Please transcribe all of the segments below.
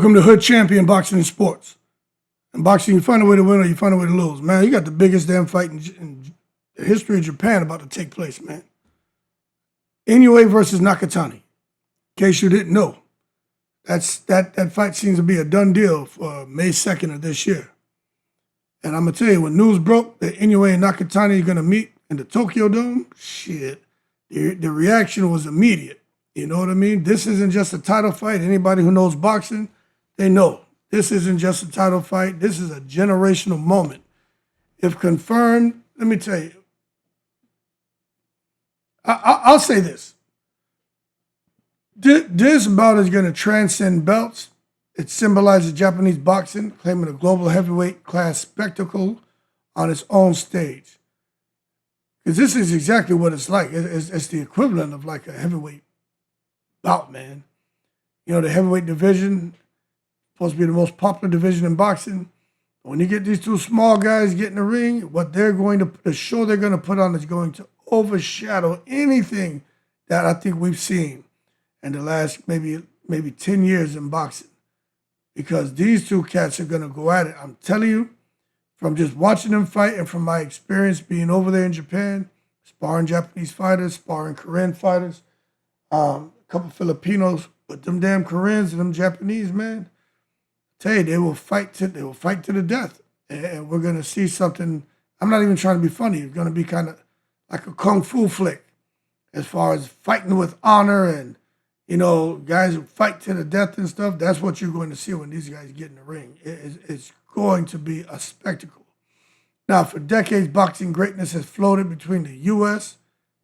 Welcome to Hood Champion Boxing and Sports. In boxing, you find a way to win or you find a way to lose. Man, you got the biggest damn fight in the history of Japan about to take place, man. Inoue versus Nakatani. In case you didn't know, that fight seems to be a done deal for May 2nd of this year. And I'm going to tell you, when news broke that Inoue and Nakatani are going to meet in the Tokyo Dome, shit, the reaction was immediate. You know what I mean? This isn't just a title fight. Anybody who knows boxing, they know. This isn't just a title fight. This is a generational moment. If confirmed, let me tell you, I'll say this. This bout is going to transcend belts. It symbolizes Japanese boxing, claiming a global heavyweight class spectacle on its own stage. Because this is exactly what it's like. It's the equivalent of like a heavyweight bout, man. You know, the heavyweight division, supposed to be the most popular division in boxing. When you get these two small guys get in the ring, what they're going to, the show they're going to put on is going to overshadow anything that I think we've seen in the last maybe 10 years in boxing. Because these two cats are going to go at it. I'm telling you, from just watching them fight and from my experience being over there in Japan, sparring Japanese fighters, sparring Korean fighters, a couple Filipinos, but them damn Koreans and them Japanese, man, I tell you, they will fight to the death. And we're going to see something. I'm not even trying to be funny. It's going to be kind of like a kung fu flick as far as fighting with honor and, you know, guys who fight to the death and stuff. That's what you're going to see when these guys get in the ring. It's going to be a spectacle. Now, for decades, boxing greatness has floated between the U.S.,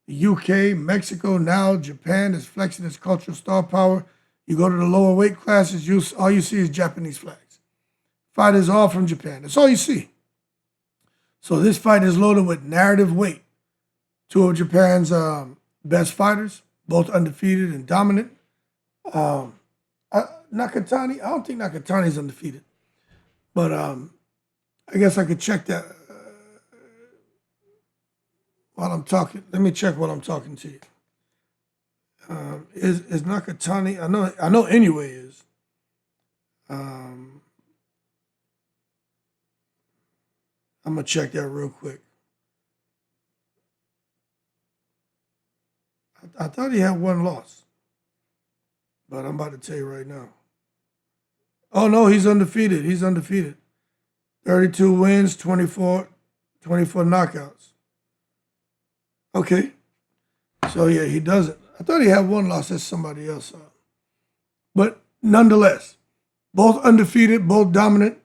the UK, Mexico, now Japan is flexing its cultural star power. You go to the lower weight classes, all you see is Japanese flags. Fighters all from Japan. That's all you see. So this fight is loaded with narrative weight. Two of Japan's best fighters, both undefeated and dominant. Nakatani, I don't think Nakatani is undefeated. But I guess I could check that while I'm talking. Let me check while I'm talking to you. Is Nakatani? I know Inoue is. I'm gonna check that real quick. I thought he had one loss, but I'm about to tell you right now. Oh no, he's undefeated. He's undefeated. 32 wins, 24 knockouts. Okay. So yeah, he doesn't. I thought he had one loss. That's somebody else. But nonetheless, both undefeated, both dominant,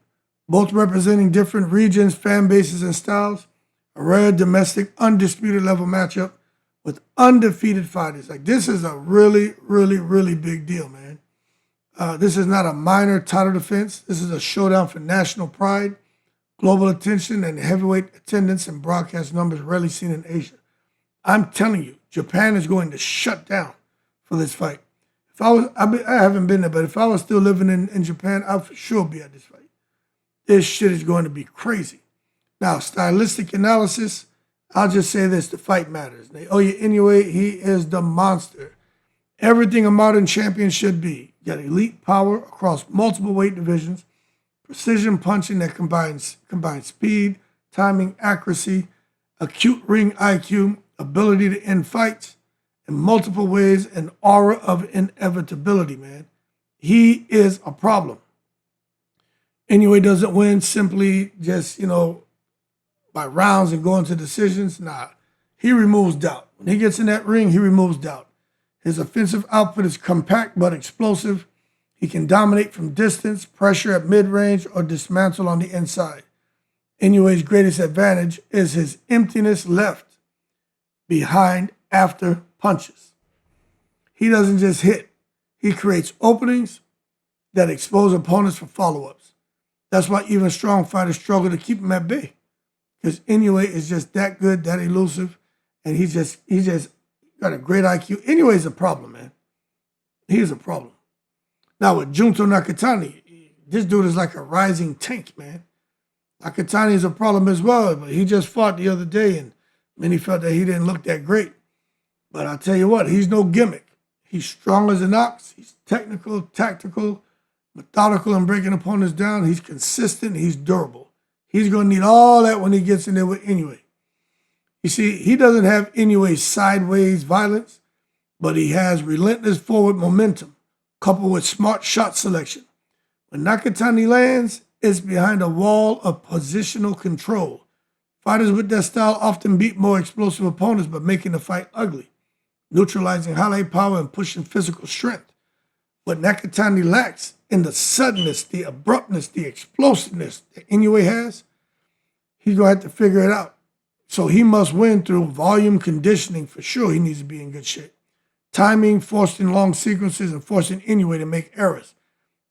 both representing different regions, fan bases, and styles. A rare domestic, undisputed level matchup with undefeated fighters. Like, this is a really, really, really big deal, man. This is not a minor title defense. This is a showdown for national pride, global attention, and heavyweight attendance and broadcast numbers rarely seen in Asia. I'm telling you, Japan is going to shut down for this fight. If I haven't been there, but if I was still living in Japan, I'd for sure be at this fight. This shit is going to be crazy. Now, stylistic analysis, I'll just say this, the fight matters. Naoya Inoue, he is the monster. Everything a modern champion should be. You got elite power across multiple weight divisions, precision punching that combines speed, timing, accuracy, acute ring IQ, ability to end fights in multiple ways, an aura of inevitability, man. He is a problem. Inoue doesn't win simply just, by rounds and going to decisions. Nah, he removes doubt. When he gets in that ring, he removes doubt. His offensive output is compact but explosive. He can dominate from distance, pressure at mid-range, or dismantle on the inside. Inoue's greatest advantage is his emptiness left behind after punches. He doesn't just hit. He creates openings that expose opponents for follow-ups. That's why even strong fighters struggle to keep him at bay. Because Inoue is just that good, that elusive, and he just got a great IQ. Inoue is a problem, man. He is a problem. Now with Junto Nakatani, this dude is like a rising tank, man. Nakatani is a problem as well, but he just fought the other day, and many felt that he didn't look that great. But I'll tell you what, he's no gimmick. He's strong as an ox. He's technical, tactical, Methodical in breaking opponents down. He's consistent. He's durable. He's going to need all that when he gets in there with Inoue. You see, he doesn't have Inoue's sideways violence, but he has relentless forward momentum coupled with smart shot selection. When Nakatani lands, it's behind a wall of positional control. Fighters with that style often beat more explosive opponents by making the fight ugly, neutralizing highlight power and pushing physical strength. What Nakatani lacks in the suddenness, the abruptness, the explosiveness that Inoue has, he's going to have to figure it out. So he must win through volume conditioning for sure. He needs to be in good shape. Timing, forcing long sequences, and forcing Inoue to make errors.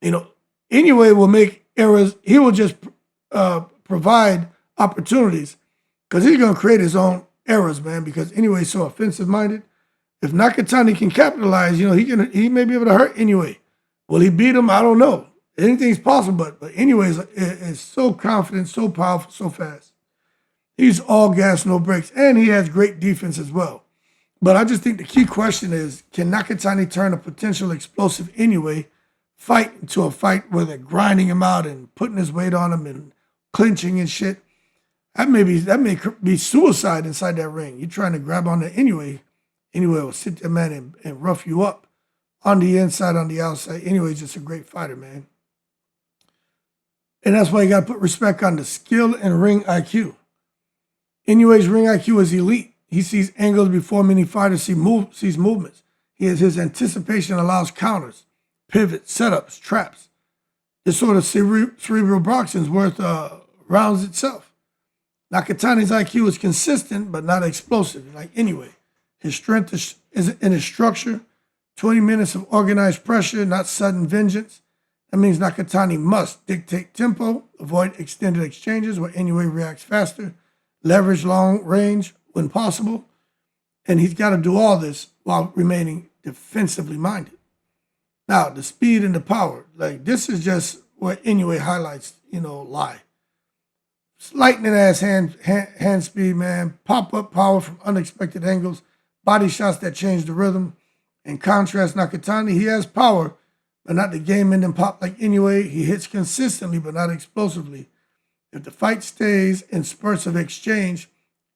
Inoue will make errors. He will just provide opportunities because he's going to create his own errors, man, because Inoue is so offensive-minded. If Nakatani can capitalize, he may be able to hurt Inoue. Will he beat him? I don't know. Anything's possible, but Inoue is so confident, so powerful, so fast. He's all gas, no brakes, and he has great defense as well. But I just think the key question is, can Nakatani turn a potential explosive Inoue fight into a fight where they're grinding him out and putting his weight on him and clinching and shit? That may be suicide inside that ring. You're trying to grab on the Inoue. Inoue will sit there, man, and rough you up on the inside, on the outside. Inoue's just a great fighter, man. And that's why you got to put respect on the skill and ring IQ. Inoue's ring IQ is elite. He sees angles before many fighters sees movements. His anticipation allows counters, pivots, setups, traps. This sort of cerebral boxing is worth rounds itself. Nakatani's IQ is consistent but not explosive, like Inoue. His strength is in his structure, 20 minutes of organized pressure, not sudden vengeance. That means Nakatani must dictate tempo, avoid extended exchanges where Inoue reacts faster, leverage long range when possible, and he's got to do all this while remaining defensively minded. Now, the speed and the power, this is just where Inoue highlights, lie. Lightning ass hand speed, man, pop-up power from unexpected angles, body shots that change the rhythm. In contrast, Nakatani, he has power, but not the game-ending pop like Inoue. He hits consistently, but not explosively. If the fight stays in spurts of exchange,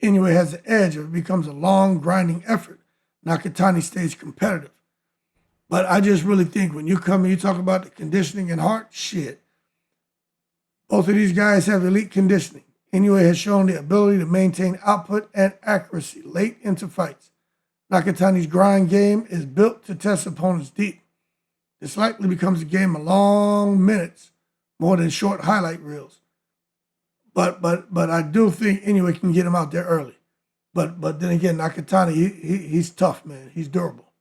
Inoue has the edge. If it becomes a long, grinding effort, Nakatani stays competitive. But I just really think when you come and you talk about the conditioning and heart, shit. Both of these guys have elite conditioning. Inoue has shown the ability to maintain output and accuracy late into fights. Nakatani's grind game is built to test opponents deep. This likely becomes a game of long minutes, more than short highlight reels. But I do think Inoue can get him out there early. But then again, Nakatani, he's tough, man. He's durable.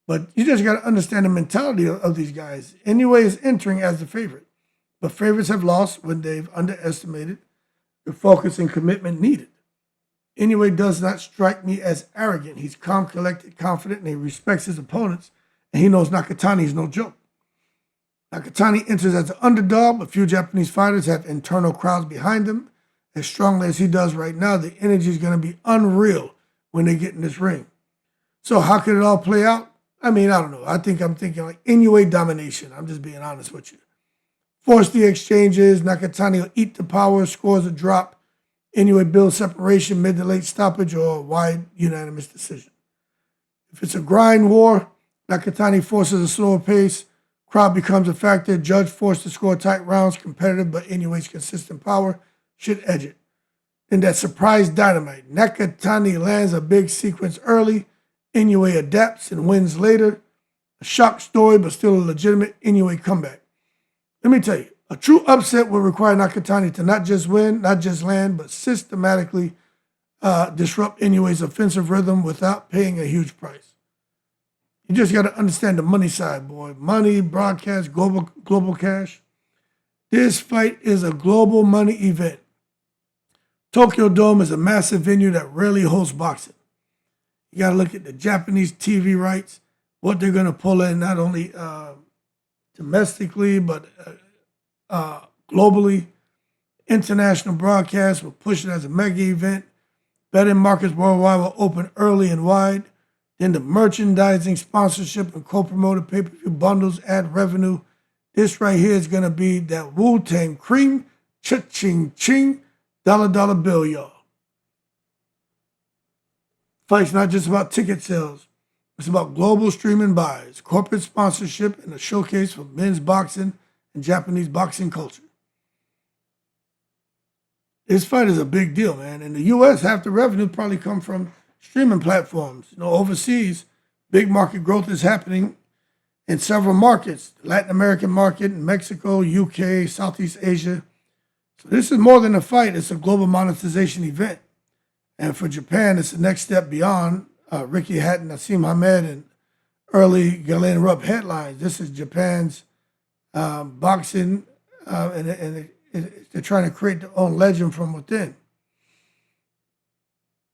But you just got to understand the mentality of these guys. Inoue is entering as the favorite. But favorites have lost when they've underestimated the focus and commitment needed. Inoue does not strike me as arrogant. He's calm, collected, confident, and he respects his opponents. And he knows Nakatani is no joke. Nakatani enters as an underdog, but few Japanese fighters have internal crowds behind them. As strongly as he does right now, the energy is going to be unreal when they get in this ring. So how could it all play out? I mean, I don't know. I'm thinking like Inoue domination. I'm just being honest with you. Force the exchanges. Nakatani will eat the power, scores a drop. Inoue builds separation, mid to late stoppage, or wide unanimous decision. If it's a grind war, Nakatani forces a slower pace. Crowd becomes a factor. Judge forced to score tight rounds, competitive, but Inoue's consistent power should edge it. Then that surprise dynamite. Nakatani lands a big sequence early. Inoue adapts and wins later. A shock story, but still a legitimate Inoue comeback. Let me tell you, a true upset will require Nakatani to not just win, not just land, but systematically disrupt Inoue's offensive rhythm without paying a huge price. You just got to understand the money side, boy. Money, broadcast, global cash. This fight is a global money event. Tokyo Dome is a massive venue that rarely hosts boxing. You got to look at the Japanese TV rights, what they're going to pull in, not only domestically, but globally. International broadcasts will push it as a mega event. Betting markets worldwide will open early and wide. Then the merchandising, sponsorship, and co-promoted pay-per-view bundles add revenue. This right here is going to be that Wu-Tang cream, cha-ching ching, dollar dollar bill, y'all. Fight's not just about ticket sales. It's about global streaming buys, corporate sponsorship, and a showcase for men's boxing and Japanese boxing culture. This fight is a big deal, man. In the U.S., half the revenue probably come from streaming platforms. Overseas, big market growth is happening in several markets: the Latin American market, Mexico, UK, Southeast Asia. So this is more than a fight; it's a global monetization event. And for Japan, it's the next step beyond Ricky Hatton, Nassim Hamed, and early Galen Rupp headlines. This is Japan's boxing, and they're trying to create their own legend from within.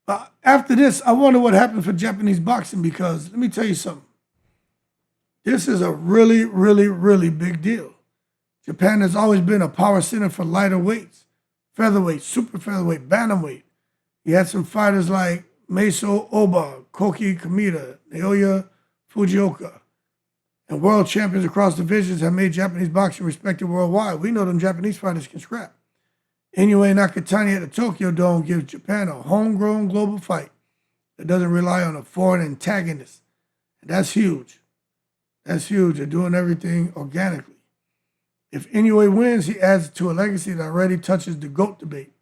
But after this, I wonder what happened for Japanese boxing, because let me tell you something. This is a really, really, really big deal. Japan has always been a power center for lighter weights, featherweight, super featherweight, bantamweight. You had some fighters like Meiso Oba, Koki Kamita, Naoya Fujioka, and world champions across divisions have made Japanese boxing respected worldwide. We know them Japanese fighters can scrap. Inoue Nakatani at the Tokyo Dome gives Japan a homegrown global fight that doesn't rely on a foreign antagonist. And that's huge. That's huge. They're doing everything organically. If Inoue wins, he adds to a legacy that already touches the GOAT debate.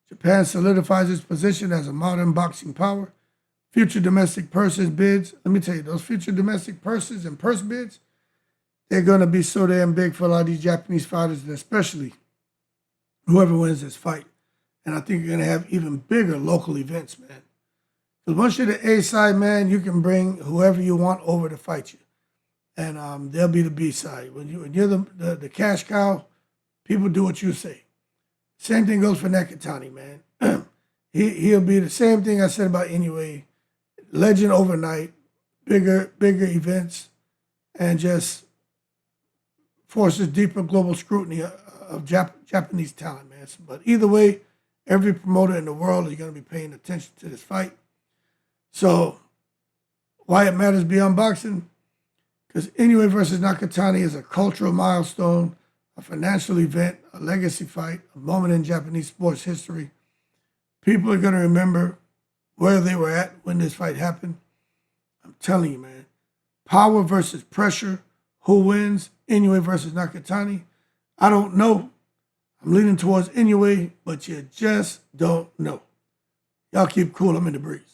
Japan solidifies its position as a modern boxing power. Future domestic purses bids, let me tell you, those future domestic purses and purse bids, they're going to be so damn big for a lot of these Japanese fighters, and especially whoever wins this fight. And I think you're going to have even bigger local events, man. Because once you're the A side, man, you can bring whoever you want over to fight you. And they'll be the B side. When you're the cash cow, people do what you say. Same thing goes for Nakatani, man. He'll be the same thing I said about Inoue. Legend overnight, bigger events, and just forces deeper global scrutiny of Japanese talent, man. But either way, every promoter in the world is going to be paying attention to this fight. So why it matters beyond boxing? Because Inoue versus Nakatani is a cultural milestone, a financial event, a legacy fight, a moment in Japanese sports history. People are going to remember where they were at when this fight happened. I'm telling you, man. Power versus pressure. Who wins? Inoue versus Nakatani. I don't know. I'm leaning towards Inoue, but you just don't know. Y'all keep cool. I'm in the breeze.